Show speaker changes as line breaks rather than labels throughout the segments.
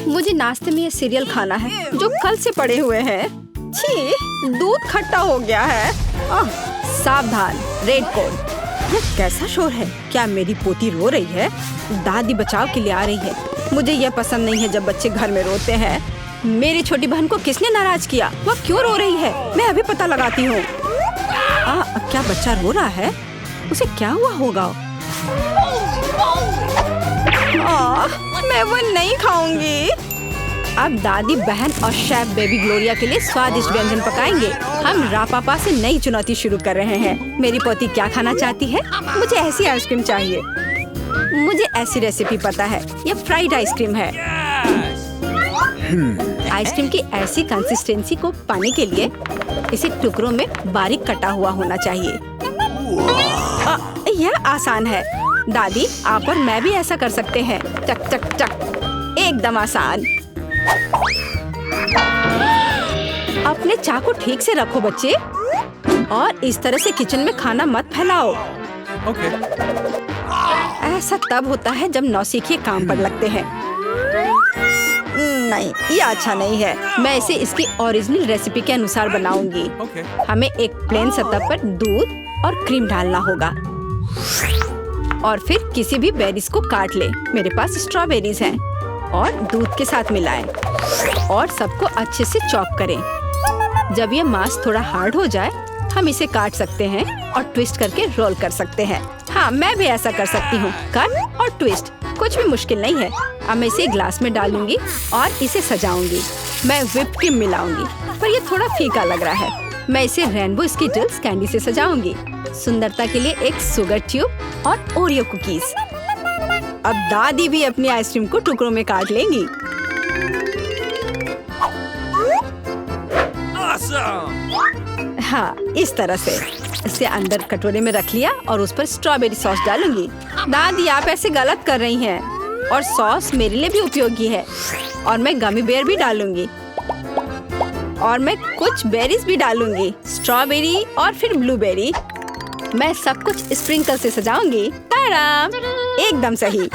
मुझे नाश्ते में ये सीरियल खाना है जो कल से पड़े हुए हैं। छी, दूध खट्टा हो गया है। सावधान, रेड कोड। यह कैसा शोर है? क्या मेरी पोती रो रही है? दादी बचाव के लिए आ रही है। मुझे यह पसंद नहीं है जब बच्चे घर में रोते हैं। मेरी छोटी बहन को किसने नाराज किया? वह क्यों रो रही है? मैं अभी पता लगाती हूँ। क्या बच्चा रो रहा है? उसे क्या हुआ होगा? मैं वो नहीं खाऊंगी। अब दादी बहन और शेफ बेबी ग्लोरिया के लिए स्वादिष्ट व्यंजन पकाएंगे। हम रापापा से नई चुनौती शुरू कर रहे हैं। मेरी पोती क्या खाना चाहती है? मुझे ऐसी आइसक्रीम चाहिए। मुझे ऐसी रेसिपी पता है। यह फ्राइड आइसक्रीम है। आइसक्रीम की ऐसी कंसिस्टेंसी को पाने के लिए इसे टुकड़ों में बारीक कटा हुआ होना चाहिए। यह आसान है। दादी, आप और मैं भी ऐसा कर सकते हैं। टक टक टक, एकदम आसान। अपने चाकू ठीक से रखो बच्चे, और इस तरह से किचन में खाना मत फैलाओ। ऐसा तब होता है जब नौसिखिए काम पर लगते हैं। नहीं, ये अच्छा नहीं है। मैं इसे इसकी ओरिजिनल रेसिपी के अनुसार बनाऊंगी। हमें एक प्लेन सतह पर दूध और क्रीम डालना होगा, और फिर किसी भी बेरीज को काट ले। मेरे पास स्ट्रॉबेरीज हैं, और दूध के साथ मिलाएं और सबको अच्छे से चॉप करें। जब ये मांस थोड़ा हार्ड हो जाए, हम इसे काट सकते हैं और ट्विस्ट करके रोल कर सकते हैं। हाँ, मैं भी ऐसा कर सकती हूँ। कट और ट्विस्ट कुछ भी मुश्किल नहीं है। अब मैं इसे ग्लास में डालूंगी और इसे सजाऊंगी। मैं व्हिप क्रीम मिलाऊंगी, पर ये थोड़ा फीका लग रहा है। मैं इसे रेनबो स्किटल्स कैंडी से सजाऊंगी। सुंदरता के लिए एक शुगर ट्यूब और ओरियो कुकीज। अब दादी भी अपनी आइसक्रीम को टुकड़ों में काट लेंगी। हाँ, इस तरह से इसे अंदर कटोरे में रख लिया और उस पर स्ट्रॉबेरी सॉस डालूंगी। दादी, आप ऐसे गलत कर रही हैं, और सॉस मेरे लिए भी उपयोगी है। और मैं गमी बेयर भी डालूंगी, और मैं कुछ बेरीज भी डालूंगी, स्ट्रॉबेरी और फिर ब्लूबेरी। मैं सब कुछ स्प्रिंकल से सजाऊंगी। ताराम, एकदम सही।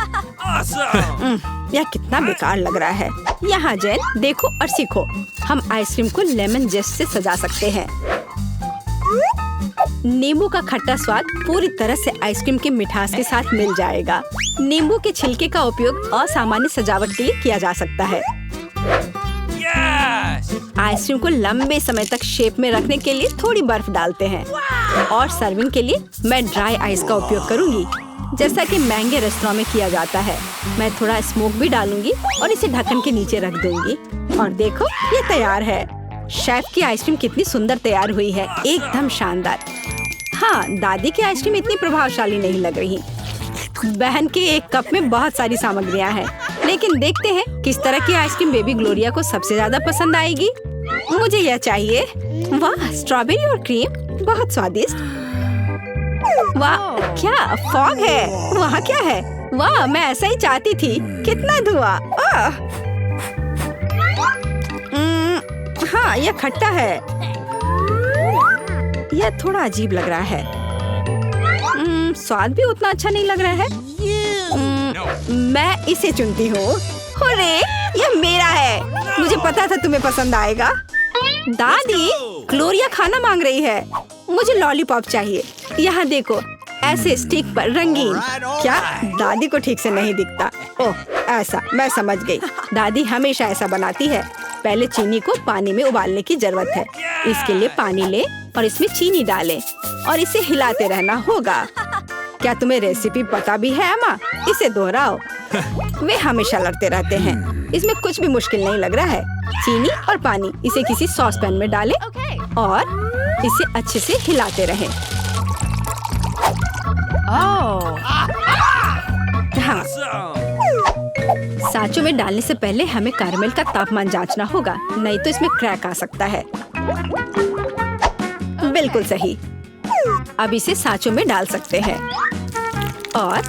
यह कितना बेकार लग रहा है। यहाँ जेन, देखो और सीखो। हम आइसक्रीम को लेमन जेस्ट से सजा सकते हैं। नींबू का खट्टा स्वाद पूरी तरह से आइसक्रीम की मिठास के साथ मिल जाएगा। नींबू के छिलके का उपयोग असामान्य सजावट के लिए किया जा सकता है। आइसक्रीम को लंबे समय तक शेप में रखने के लिए थोड़ी बर्फ डालते हैं, और सर्विंग के लिए मैं ड्राई आइस का उपयोग करूंगी, जैसा कि महंगे रेस्टोरेंट में किया जाता है। मैं थोड़ा स्मोक भी डालूंगी और इसे ढक्कन के नीचे रख दूंगी। और देखो, ये तैयार है। शेफ की आइसक्रीम कितनी सुंदर तैयार हुई है, एकदम शानदार। हाँ, दादी की आइसक्रीम इतनी प्रभावशाली नहीं लग रही। बहन के एक कप में बहुत सारी सामग्रियाँ हैं, लेकिन देखते हैं किस तरह की आइसक्रीम बेबी ग्लोरिया को सबसे ज्यादा पसंद आएगी। मुझे यह चाहिए। वाह, स्ट्रॉबेरी और क्रीम, बहुत स्वादिष्ट। वाह, क्या फॉग है? वहाँ क्या है? वाह, मैं ऐसा ही चाहती थी। कितना धुआं। हाँ, यह खट्टा है। यह थोड़ा अजीब लग रहा है। स्वाद भी उतना अच्छा नहीं लग रहा है। मैं इसे चुनती हूँ। अरे, यह मेरा है। मुझे पता था तुम्हें पसंद आएगा। दादी, ग्लोरिया खाना मांग रही है। मुझे लॉलीपॉप चाहिए। यहाँ देखो, ऐसे स्टिक पर रंगीन। क्या दादी को ठीक से नहीं दिखता? ओह, ऐसा, मैं समझ गई। दादी हमेशा ऐसा बनाती है। पहले चीनी को पानी में उबालने की जरूरत है। इसके लिए पानी ले और इसमें चीनी डालें और इसे हिलाते रहना होगा। क्या तुम्हें रेसिपी पता भी है अम्मा? इसे दोहराओ। वे हमेशा लड़ते रहते हैं। इसमें कुछ भी मुश्किल नहीं लग रहा है। चीनी और पानी, इसे किसी सॉस पैन में डालें और इसे अच्छे से हिलाते रहें। हाँ, सांचों में डालने से पहले हमें कैरमेल का तापमान जांचना होगा, नहीं तो इसमें क्रैक आ सकता है। बिल्कुल सही। अब इसे सांचों में डाल सकते हैं और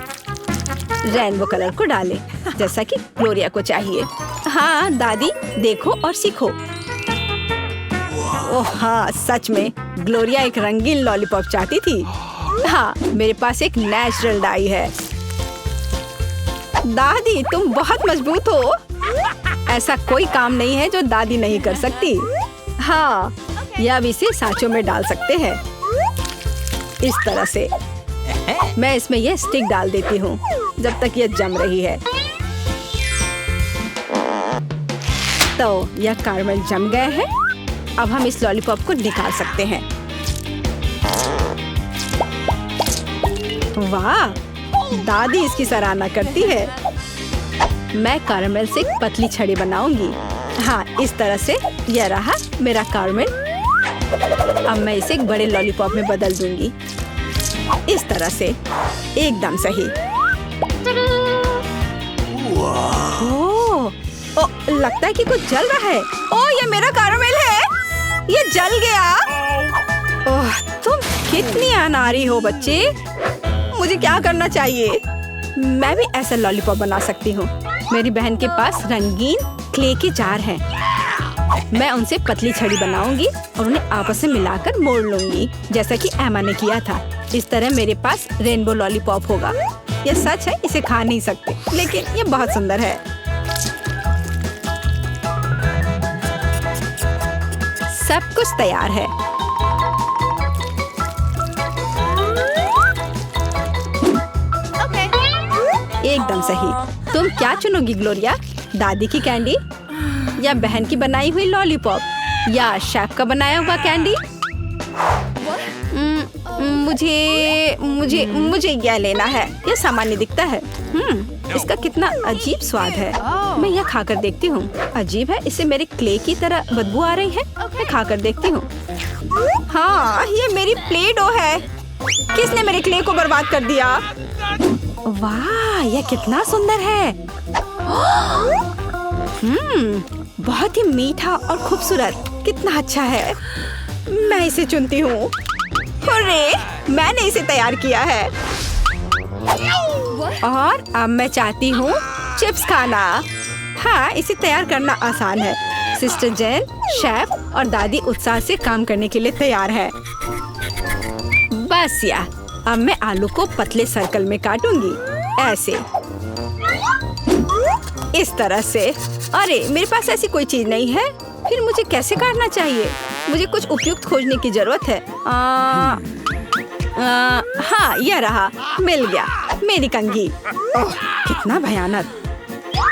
रेनबो कलर को डालें, जैसा कि ग्लोरिया को चाहिए। हाँ दादी, देखो और सीखो। ओह हाँ, सच में ग्लोरिया एक रंगीन लॉलीपॉप चाहती थी। हाँ, मेरे पास एक नेचुरल डाई है। दादी, तुम बहुत मजबूत हो। ऐसा कोई काम नहीं है जो दादी नहीं कर सकती। हाँ, या अब इसे सांचों में डाल सकते हैं। इस तरह से मैं इसमें यह स्टिक डाल देती हूँ जब तक यह जम रही है। तो यह कैरमल जम गए हैं। अब हम इस लॉलीपॉप को निकाल सकते हैं। वाह, दादी इसकी सराहना करती है। मैं कैरमल से एक पतली छड़ी बनाऊंगी। हाँ, इस तरह से। यह रहा मेरा कैरमल। अब मैं इसे एक बड़े लॉलीपॉप में बदल दूंगी। इस तरह से, एकदम सही। ओह, लगता है कि कुछ जल रहा है। ओह, ये मेरा कैरमल है। ये जल गया। ओह, तुम कितनी अनाड़ी हो बच्चे। मुझे क्या करना चाहिए? मैं भी ऐसा लॉलीपॉप बना सकती हूँ। मेरी बहन के पास रंगीन क्ले के जार हैं। मैं उनसे पतली छड़ी बनाऊंगी और उन्हें आपस में मिलाकर मोड़ लूंगी, जैसा कि एमा ने किया था। इस तरह मेरे पास रेनबो लॉलीपॉप होगा। यह सच है, इसे खा नहीं सकते, लेकिन यह बहुत सुंदर है। सब कुछ तैयार है। एकदम सही। तुम क्या चुनोगी ग्लोरिया? दादी की कैंडी या बहन की बनाई हुई लॉलीपॉप या शेफ का बनाया हुआ कैंडी? मुझे यह लेना है। यह सामान्य दिखता है। इसका कितना अजीब स्वाद है। मैं यह खाकर देखती हूँ। अजीब है, इसे मेरे क्ले की तरह बदबू आ रही है। मैं खाकर देखती हूँ। हाँ, ये मेरी प्ले डो है। किसने मेरे क्ले को बर्बाद कर दिया? वाह, यह कितना सुंदर है। बहुत ही मीठा और खूबसूरत। कितना अच्छा है। मैं इसे चुनती हूँ। हुर्रे, मैंने इसे तैयार किया है। और अब मैं चाहती हूँ चिप्स खाना। हाँ, इसे तैयार करना आसान है। सिस्टर जेन, शेफ और दादी उत्साह से काम करने के लिए तैयार है। बस या, अब मैं आलू को पतले सर्कल में काटूंगी, ऐसे, इस तरह से। अरे, मेरे पास ऐसी कोई चीज नहीं है। फिर मुझे कैसे काटना चाहिए? मुझे कुछ उपयुक्त खोजने की जरूरत है। हाँ, यह रहा, मिल गया, मेरी कंघी। ओह, कितना भयानक।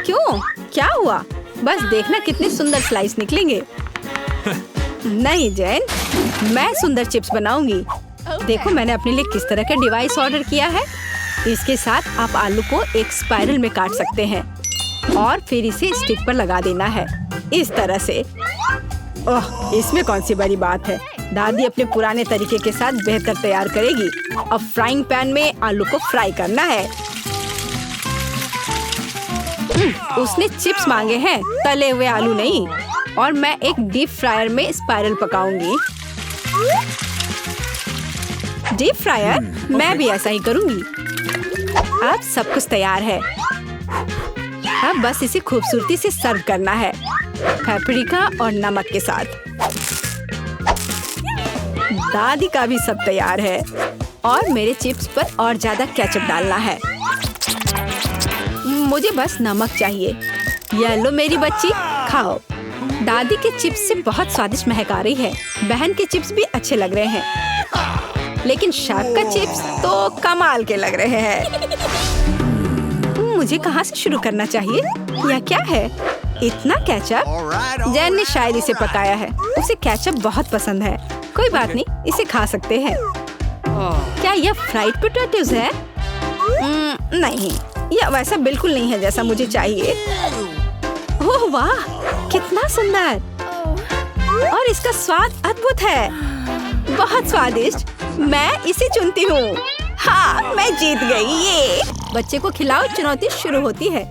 क्यों? क्या हुआ? बस देखना कितने सुंदर स्लाइस निकलेंगे। नहीं जैन, मैं सुंदर चिप्स बनाऊंगी। देखो, मैंने अपने लिए किस तरह का डिवाइस ऑर्डर किया है। इसके साथ आप आलू को एक स्पाइरल में काट सकते हैं और फिर इसे स्टिक पर लगा देना है, इस तरह से। ओह, इसमें कौन सी बड़ी बात है। दादी अपने पुराने तरीके के साथ बेहतर तैयार करेगी। अब फ्राइंग पैन में आलू को फ्राई करना है। उसने चिप्स मांगे हैं, तले हुए आलू नहीं। और मैं एक डीप फ्रायर में स्पाइरल पकाऊंगी। Deep fryer? मैं भी ऐसा ही करूंगी। अब सब कुछ तैयार है। अब बस इसे खूबसूरती से सर्व करना है, पेपरिका और नमक के साथ। दादी का भी सब तैयार है और मेरे चिप्स पर और ज्यादा केचप डालना है। मुझे बस नमक चाहिए। ये लो मेरी बच्ची, खाओ। दादी के चिप्स से बहुत स्वादिष्ट महक आ रही है। बहन के चिप्स भी अच्छे लग रहे हैं, लेकिन शेफ का चिप्स तो कमाल के लग रहे हैं। मुझे कहाँ से शुरू करना चाहिए? यह क्या है? इतना केचप? जैन ने शायद इसे पकाया है। उसे केचप बहुत पसंद है। कोई बात नहीं, इसे खा सकते हैं। क्या यह फ्राइड पोटैटोज है? नहीं, यह वैसा बिल्कुल नहीं है जैसा मुझे चाहिए। ओह वाह, कितना सुंदर। और इसका स्वाद अद्भुत है, बहुत स्वादिष्ट। मैं इसे चुनती हूँ। हाँ, मैं जीत गई। ये बच्चे को खिलाओ, चुनौती शुरू होती है।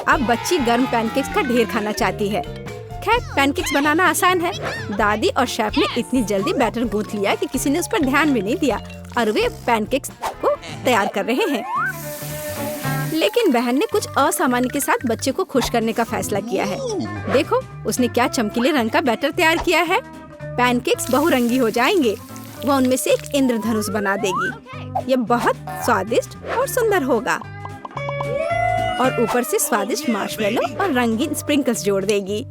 अब बच्ची गर्म पैनकेक्स का ढेर खाना चाहती है। खैर, पैनकेक्स बनाना आसान है। दादी और शेफ ने इतनी जल्दी बैटर गूंथ लिया कि किसी ने उस पर ध्यान भी नहीं दिया और वे पैनकेक्स को तैयार कर रहे हैं। लेकिन बहन ने कुछ असामान्य के साथ बच्चे को खुश करने का फैसला किया है। देखो, उसने क्या चमकीले रंग का बैटर तैयार किया है। पैनकेक्स बहुरंगी हो जाएंगे। वह उनमें से एक इंद्रधनुष बना देगी। यह बहुत स्वादिष्ट और सुंदर होगा। और ऊपर से स्वादिष्ट मार्शमेलो और रंगीन स्प्रिंकल्स जोड़ देगी।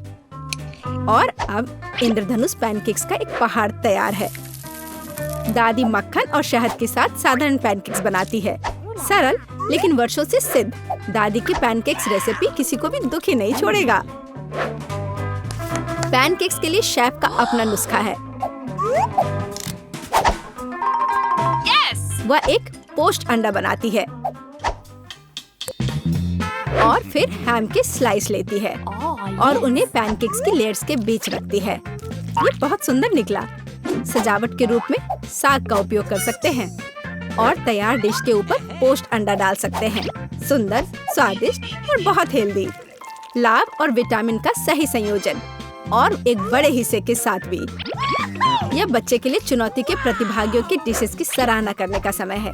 और अब इंद्रधनुष पैनकेक्स का एक पहाड़ तैयार है। दादी मक्खन और शहद के साथ साधारण पैनकेक्स बनाती है। सरल लेकिन वर्षों से सिद्ध दादी की पैनकेक्स रेसिपी किसी को भी दुखी नहीं छोड़ेगा। पैनकेक्स के लिए शेफ का अपना नुस्खा है। वह एक पोस्ट अंडा बनाती है और फिर हैम के स्लाइस लेती है और उन्हें पैनकेक्स की लेयर्स के बीच रखती है। ये बहुत सुंदर निकला। सजावट के रूप में साग का उपयोग कर सकते हैं और तैयार डिश के ऊपर पोस्ट अंडा डाल सकते हैं। सुंदर, स्वादिष्ट और बहुत हेल्दी। लाभ और विटामिन का सही संयोजन और एक बड़े हिस्से के साथ भी। यह बच्चे के लिए चुनौती के प्रतिभागियों की डिशेस की सराहना करने का समय है।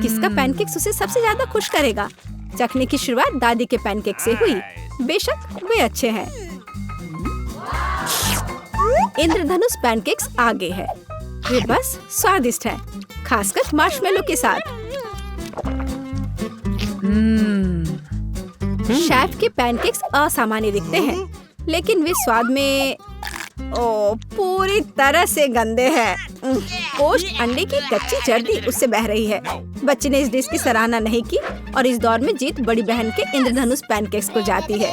किसका पैनकेक्स उसे सबसे ज्यादा खुश करेगा? चखने की शुरुआत दादी के पैनकेक से हुई। बेशक वे अच्छे हैं। इंद्रधनुष पैनकेक्स आगे है। वे बस स्वादिष्ट हैं, खासकर मार्शमेलो के साथ। शेफ के पैनकेक्स असामान्य दिखते हैं, लेकिन वे स्वाद में पूरी तरह से गंदे हैं। पोस्ट अंडे की कच्ची जर्दी उससे बह रही है। बच्चे ने इस डिश की सराहना नहीं की और इस दौर में जीत बड़ी बहन के इंद्रधनुष पैनकेक्स को जाती है।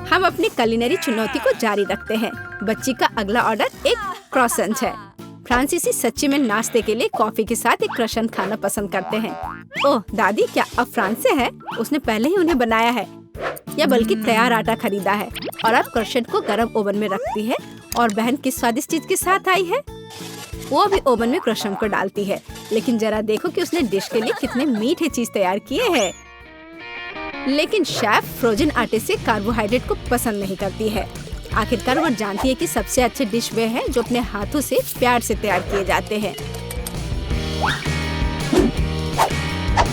हम अपनी कुलिनरी चुनौती को जारी रखते हैं। बच्ची का अगला ऑर्डर एक क्रॉसेंट है। फ्रांसीसी सच्ची में नाश्ते के लिए कॉफी के साथ एक क्रॉसेंट खाना पसंद करते हैं। ओह दादी, क्या अब फ्रांस से है? उसने पहले ही उन्हें बनाया है या बल्कि तैयार आटा खरीदा है और अब क्रॉसेंट को गर्म ओवन में रखती है। और बहन किस स्वादिष्ट चीज के साथ आई है? वो भी ओवन में क्रॉसेंट को डालती है। लेकिन जरा देखो कि उसने डिश के लिए कितने मीठे चीज तैयार किए हैं। लेकिन शेफ फ्रोजन आटे से कार्बोहाइड्रेट को पसंद नहीं करती है। आखिरकार वो जानती है कि सबसे अच्छे डिश वे हैं जो अपने हाथों से प्यार से तैयार किए जाते हैं।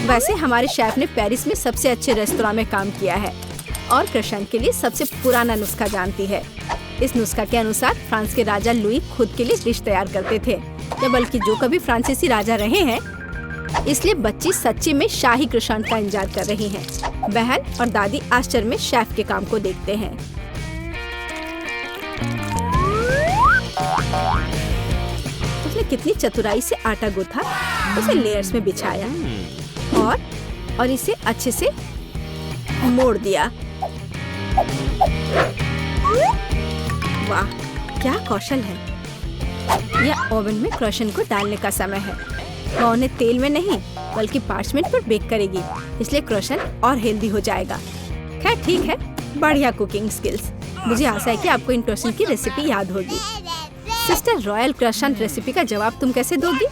वैसे हमारे शेफ ने पेरिस में सबसे अच्छे रेस्तरां में काम किया है और क्रॉसेंट के लिए सबसे पुराना नुस्खा जानती है। इस नुस्खा के अनुसार फ्रांस के राजा लुई खुद के लिए डिश तैयार करते थे, या बल्कि जो कभी फ्रांसीसी राजा रहे हैं। इसलिए बच्ची सच्ची में शाही क्रॉसेंट का इंतजार कर रही हैं। बहन और दादी आश्चर्य में शेफ के काम को देखते हैं। उसने कितनी चतुराई से आटा गूथा, उसे लेयर्स में बिछाया और इसे अच्छे से मोड़ दिया। वाह, क्या कौशल है। यह ओवन में क्रॉसेंट को डालने का समय है। वह उन्हें तेल में नहीं बल्कि पार्चमेंट पर बेक करेगी, इसलिए क्रॉसेंट और हेल्दी हो जाएगा। खैर ठीक है, बढ़िया कुकिंग स्किल्स। मुझे आशा है कि आपको इन क्रॉसेंट की रेसिपी याद होगी। सिस्टर, रॉयल क्रॉसेंट रेसिपी का जवाब तुम कैसे दोगी?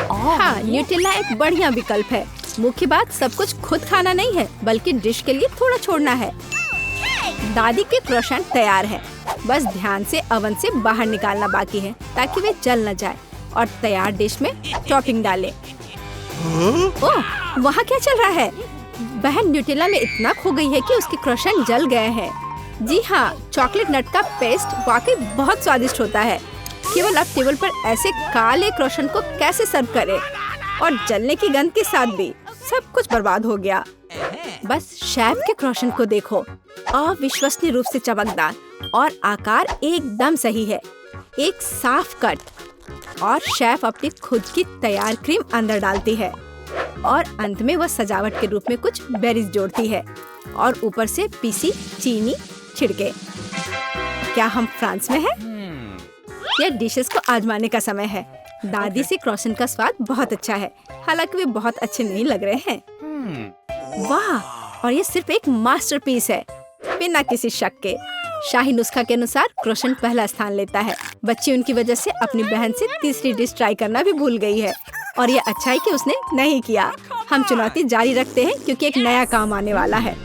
हाँ, न्यूटेला एक बढ़िया विकल्प है। मुख्य बात सब कुछ खुद खाना नहीं है, बल्कि डिश के लिए थोड़ा छोड़ना है। दादी के क्रॉसेंट तैयार है। बस ध्यान से ओवन से बाहर निकालना बाकी है ताकि वे जल न जाए और तैयार डिश में टॉपिंग डालें। ओह, वहाँ क्या चल रहा है? बहन न्यूटेला में इतना खो गई है कि उसके क्रॉसेंट जल गए हैं। जी हाँ, चॉकलेट नट का पेस्ट वाकई बहुत स्वादिष्ट होता है। केवल अब टेबल पर ऐसे काले क्रॉसेंट को कैसे सर्व करें, और जलने की गंध के साथ भी सब कुछ बर्बाद हो गया। बस शेफ के क्रॉसेंट को देखो, अविश्वसनीय रूप से चमकदार और आकार एकदम सही है। एक साफ कट, और शेफ अपनी खुद की तैयार क्रीम अंदर डालती है और अंत में वह सजावट के रूप में कुछ बेरीज जोड़ती है और ऊपर से पीसी चीनी छिड़के। क्या हम फ्रांस में हैं? यह डिशेस को आजमाने का समय है। दादी से क्रॉसेंट का स्वाद बहुत अच्छा है, हालांकि वे बहुत अच्छे नहीं लग रहे हैं। वाह, और ये सिर्फ एक मास्टरपीस है, बिना किसी शक के। शाही नुस्खा के अनुसार क्रॉसेंट पहला स्थान लेता है। बच्ची उनकी वजह से अपनी बहन से तीसरी डिश ट्राई करना भी भूल गई है, और ये अच्छा है कि उसने नहीं किया। हम चुनौती जारी रखते हैं क्योंकि एक नया काम आने वाला है।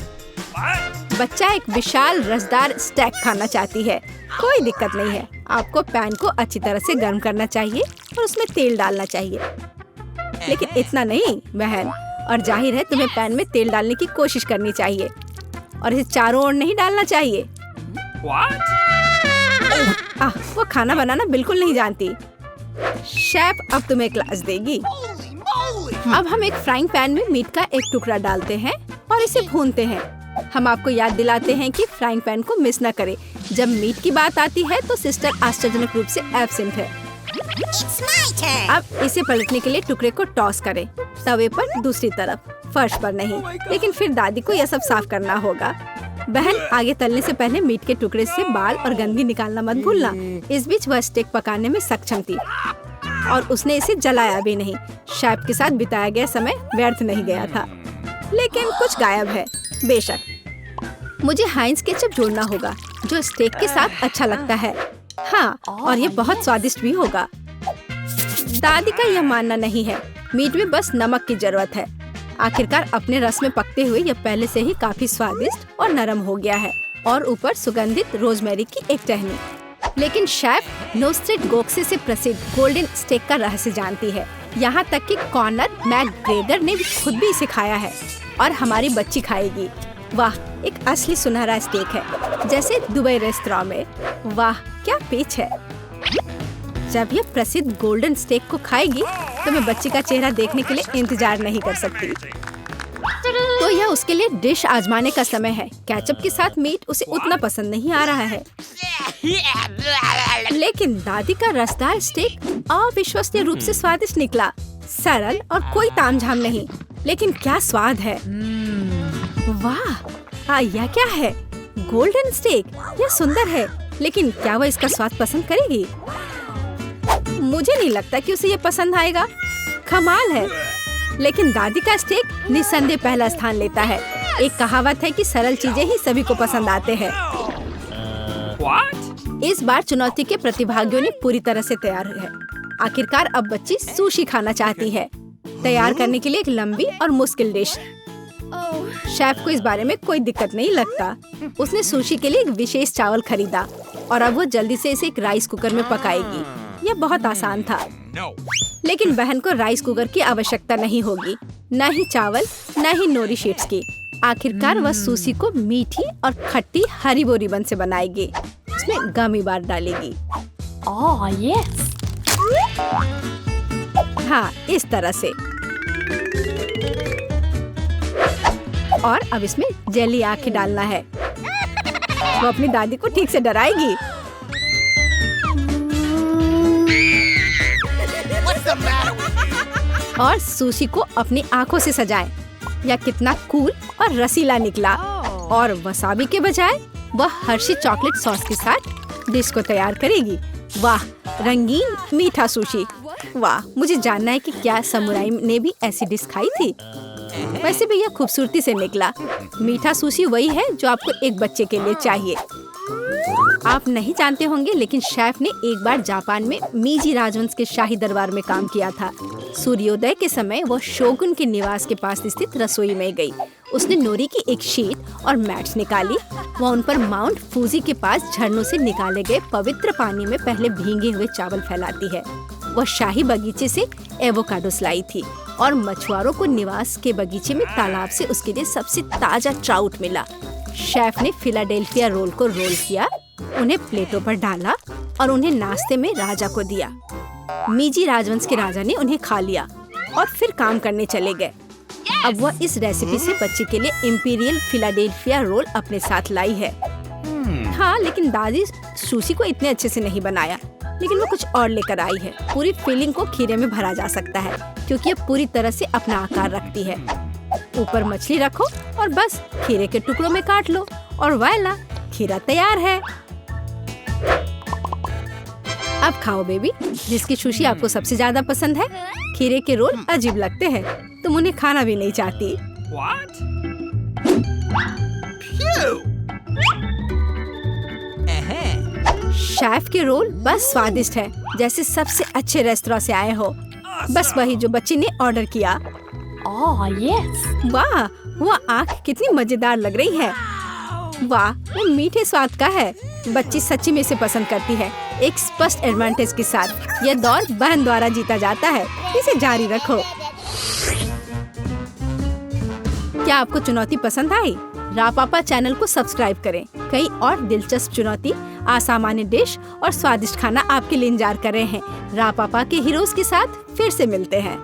बच्चा एक विशाल रसदार स्टेक खाना चाहती है। कोई दिक्कत नहीं है, आपको पैन को अच्छी तरह से गर्म करना चाहिए और उसमें तेल डालना चाहिए, लेकिन इतना नहीं बहन। और जाहिर है तुम्हें पैन में तेल डालने की कोशिश करनी चाहिए और इसे चारों ओर नहीं डालना चाहिए। वो खाना बनाना बिल्कुल नहीं जानती। शेफ अब तुम्हें क्लास देगी। अब हम एक फ्राइंग पैन में मीट का एक टुकड़ा डालते हैं और इसे भूनते हैं। हम आपको याद दिलाते हैं कि फ्राइंग पैन को मिस न करें। जब मीट की बात आती है तो सिस्टर आश्चर्यजनक रूप से एब्सेंट है। अब इसे पलटने के लिए टुकड़े को टॉस करें, तवे पर दूसरी तरफ, फर्श पर नहीं। लेकिन फिर दादी को यह सब साफ करना होगा। बहन, आगे तलने से पहले मीट के टुकड़े से बाल और गंदगी निकालना मत भूलना। इस बीच वह स्टेक पकाने में सक्षम थी और उसने इसे जलाया भी नहीं। शेफ के साथ बिताया गया समय व्यर्थ नहीं गया था। लेकिन कुछ गायब है। बेशक मुझे हाइंस केचप जोड़ना होगा, जो स्टेक के साथ अच्छा लगता है। हाँ, और ये बहुत स्वादिष्ट भी होगा। दादी का यह मानना नहीं है। मीट में बस नमक की जरूरत है। आखिरकार अपने रस में पकते हुए यह पहले से ही काफी स्वादिष्ट और नरम हो गया है। और ऊपर सुगंधित रोजमेरी की एक टहनी। लेकिन शेफ नोस्ट्रेट गोक्से से प्रसिद्ध गोल्डन स्टेक का रहस्य जानती है। यहाँ तक कि कॉनर मैकग्रेगर ने खुद भी इसे खाया है और हमारी बच्ची खाएगी। वाह, एक असली सुनहरा स्टेक है, जैसे दुबई रेस्तरां में। वाह, क्या पिच है। जब यह प्रसिद्ध गोल्डन स्टेक को खाएगी तो मैं बच्ची का चेहरा देखने के लिए इंतजार नहीं कर सकती। तो यह उसके लिए डिश आजमाने का समय है। केचप के साथ मीट उसे उतना पसंद नहीं आ रहा है। लेकिन दादी का रसदार स्टेक अविश्वसनीय रूप से स्वादिष्ट निकला। सरल और कोई तामझाम नहीं, लेकिन क्या स्वाद है। वाह, यह क्या है? Golden steak. यह सुंदर है, लेकिन क्या वह इसका स्वाद पसंद करेगी? मुझे नहीं लगता कि उसे ये पसंद आएगा। कमाल है। लेकिन दादी का स्टेक निस्संदेह पहला स्थान लेता है। एक कहावत है कि सरल चीजें ही सभी को पसंद आते हैं। इस बार चुनौती के प्रतिभागियों ने पूरी तरह से तैयार है। आखिरकार अब बच्ची सुशी खाना चाहती है। तैयार करने के लिए एक लंबी और मुश्किल डिश। शेफ को इस बारे में कोई दिक्कत नहीं लगता। उसने सुशी के लिए एक विशेष चावल खरीदा और अब वो जल्दी से इसे एक राइस कुकर में पकाएगी। यह बहुत आसान था। लेकिन बहन को राइस कुकर की आवश्यकता नहीं होगी, न ही चावल न ही नोरी शीट्स की। आखिरकार वह सुशी को मीठी और खट्टी हरीबो रिबन से बनाएगी। उसमें गमी बार डालेगी।
यस।
हाँ, इस तरह से। और अब इसमें जेली आंखें डालना है। वो अपनी दादी को ठीक से डराएगी। और सुशी को अपनी आंखों से सजाएं। यह कितना कूल और रसीला निकला। और वसाबी के बजाय वह हर्षी चॉकलेट सॉस के साथ डिश को तैयार करेगी। वाह, रंगीन मीठा सुशी। वाह, मुझे जानना है कि क्या समुराई ने भी ऐसी डिश खाई थी। वैसे भी यह खूबसूरती से निकला। मीठा सुशी वही है जो आपको एक बच्चे के लिए चाहिए। आप नहीं जानते होंगे, लेकिन शेफ ने एक बार जापान में मीजी राजवंश के शाही दरबार में काम किया था। सूर्योदय के समय वह शोगुन के निवास के पास स्थित रसोई में गई। उसने नोरी की एक शीट और मैट्स निकाली। वह उन पर माउंट फूजी के पास झरनों से निकाले गए पवित्र पानी में पहले भीगे हुए चावल फैलाती है। वह शाही बगीचे से एवोकाडोस लाई थी और मछुआरों को निवास के बगीचे में तालाब से उसके लिए सबसे ताजा ट्राउट मिला। शेफ ने फिलाडेल्फिया रोल को रोल किया, उन्हें प्लेटों पर डाला और उन्हें नाश्ते में राजा को दिया। मीजी राजवंश के राजा ने उन्हें खा लिया और फिर काम करने चले गए। अब वह इस रेसिपी से बच्चे के लिए इम्पीरियल फिलाडेल्फिया रोल अपने साथ लाई है। हाँ, लेकिन दादी सुशी को इतने अच्छे से नहीं बनाया, लेकिन वो कुछ और लेकर आई है। पूरी फीलिंग को खीरे में भरा जा सकता है, क्योंकि ये पूरी तरह से अपना आकार रखती है। ऊपर मछली रखो और बस खीरे के टुकड़ों में काट लो और वाला, खीरा तैयार है। अब खाओ बेबी, जिसकी सुशी आपको सबसे ज्यादा पसंद है। खीरे के रोल अजीब लगते हैं, तुम उन्हें खाना भी नहीं चाहती। शेफ के रोल बस स्वादिष्ट है, जैसे सबसे अच्छे रेस्तरां से आए हो। बस वही जो बच्ची ने ऑर्डर किया।
यस।
वाह, वो आँख कितनी मजेदार लग रही है। वाह, वो मीठे स्वाद का है। बच्ची सच्ची में इसे पसंद करती है। एक स्पष्ट एडवांटेज के साथ यह दौर बहन द्वारा जीता जाता है। इसे जारी रखो। क्या आपको चुनौती पसंद आई? रापापा चैनल को सब्सक्राइब करें। कई और दिलचस्प चुनौती, असामान्य डिश और स्वादिष्ट खाना आपके लिए इंतजार कर रहे हैं। रापापा के हीरोज के साथ फिर से मिलते हैं।